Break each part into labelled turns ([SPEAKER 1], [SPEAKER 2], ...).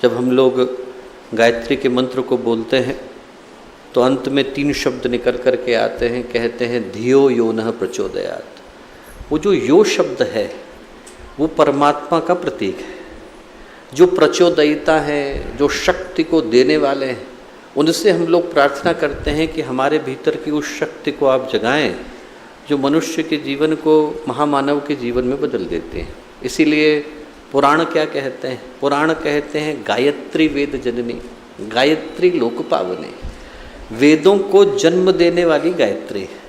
[SPEAKER 1] जब हम लोग गायत्री के मंत्र को बोलते हैं तो अंत में 3 शब्द निकल कर के आते हैं, कहते हैं धियो यो नः प्रचोदयात्। वो जो यो शब्द है वो परमात्मा का प्रतीक है, जो प्रचोदयिता है, जो शक्ति को देने वाले हैं। उनसे हम लोग प्रार्थना करते हैं कि हमारे भीतर की उस शक्ति को आप जगाएं जो मनुष्य के जीवन को, महामानव के जीवन में बदल देते हैं। इसीलिए पुराण क्या कहते हैं? पुराण कहते हैं गायत्री वेद जननी, गायत्री लोक पावनी। वेदों को जन्म देने वाली गायत्री है,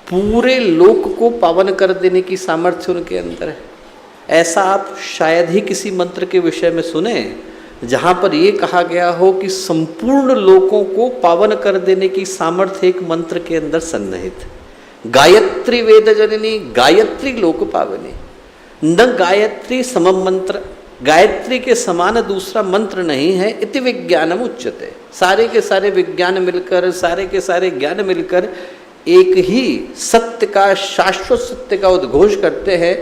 [SPEAKER 1] पूरे लोक को पावन कर देने की सामर्थ्य उनके अंदर है। ऐसा आप शायद ही किसी मंत्र के विषय में सुने जहाँ पर ये कहा गया हो कि संपूर्ण लोकों को पावन कर देने की सामर्थ्य एक मंत्र के अंदर सन्निहित है। गायत्री वेद जननी, गायत्री लोक पावनी। न गायत्री समम मंत्र, गायत्री के समान दूसरा मंत्र नहीं है। इति विज्ञानम उच्यते, सारे के सारे विज्ञान मिलकर, सारे के सारे ज्ञान मिलकर एक ही सत्य का, शाश्वत सत्य का उद्घोष करते हैं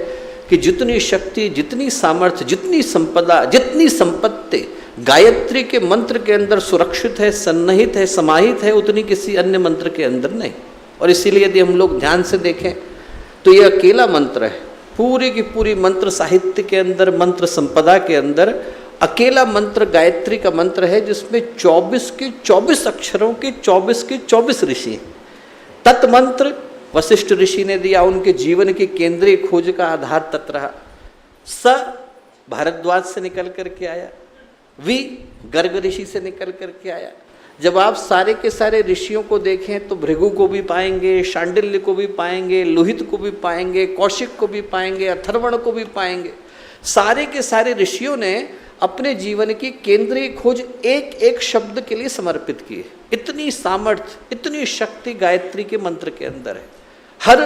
[SPEAKER 1] कि जितनी शक्ति, जितनी सामर्थ्य, जितनी संपदा, जितनी संपत्ति गायत्री के मंत्र के अंदर सुरक्षित है, सन्निहित है, समाहित है, उतनी किसी अन्य मंत्र के अंदर नहीं। और इसीलिए यदि हम लोग ध्यान से देखें तो ये अकेला मंत्र है, पूरी की पूरी मंत्र साहित्य के अंदर, मंत्र संपदा के अंदर अकेला मंत्र गायत्री का मंत्र है, जिसमें 24 के 24 अक्षरों के 24 ऋषि। तत्मंत्र वशिष्ठ ऋषि ने दिया, उनके जीवन की केंद्रीय खोज का आधार तत् रहा। स भारद्वाज से निकल करके आया, वी गर्ग ऋषि से निकल करके आया। जब आप सारे के सारे ऋषियों को देखें तो भृगु को भी पाएंगे, शांडिल्य को भी पाएंगे, लोहित को भी पाएंगे, कौशिक को भी पाएंगे, अथर्वण को भी पाएंगे। सारे के सारे ऋषियों ने अपने जीवन की केंद्रीय खोज एक एक शब्द के लिए समर्पित की है। इतनी सामर्थ्य, इतनी शक्ति गायत्री के मंत्र के अंदर है। हर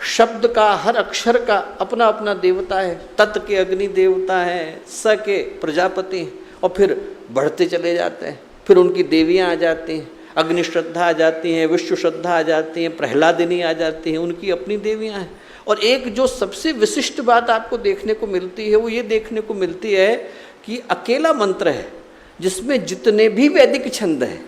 [SPEAKER 1] शब्द का, हर अक्षर का अपना अपना देवता है। तत् के अग्नि देवता है, स के प्रजापति हैं, और फिर बढ़ते चले जाते हैं। फिर उनकी देवियां आ जाती हैं, अग्नि श्रद्धा आ जाती हैं, विश्व श्रद्धा आ जाती हैं, प्रहलादिनी आ जाती हैं, उनकी अपनी देवियां हैं। और एक जो सबसे विशिष्ट बात आपको देखने को मिलती है वो ये देखने को मिलती है कि अकेला मंत्र है जिसमें जितने भी वैदिक छंद हैं,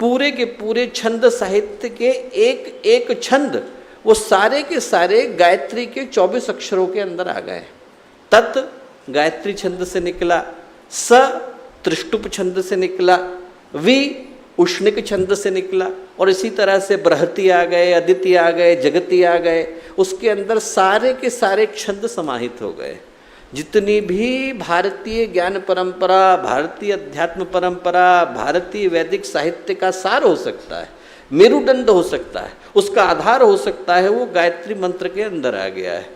[SPEAKER 1] पूरे के पूरे छंद साहित्य के एक एक छंद वो सारे के सारे गायत्री के 24 अक्षरों के अंदर आ गए। तत् गायत्री छंद से निकला, स त्रिष्टुप छंद से निकला, वी उष्णिक छंद से निकला, और इसी तरह से बृहति आ गए, अदिति आ गए, जगति आ गए। उसके अंदर सारे के सारे छंद समाहित हो गए। जितनी भी भारतीय ज्ञान परंपरा, भारतीय अध्यात्म परंपरा, भारतीय वैदिक साहित्य का सार हो सकता है, मेरुदंड हो सकता है, उसका आधार हो सकता है, वो गायत्री मंत्र के अंदर आ गया है।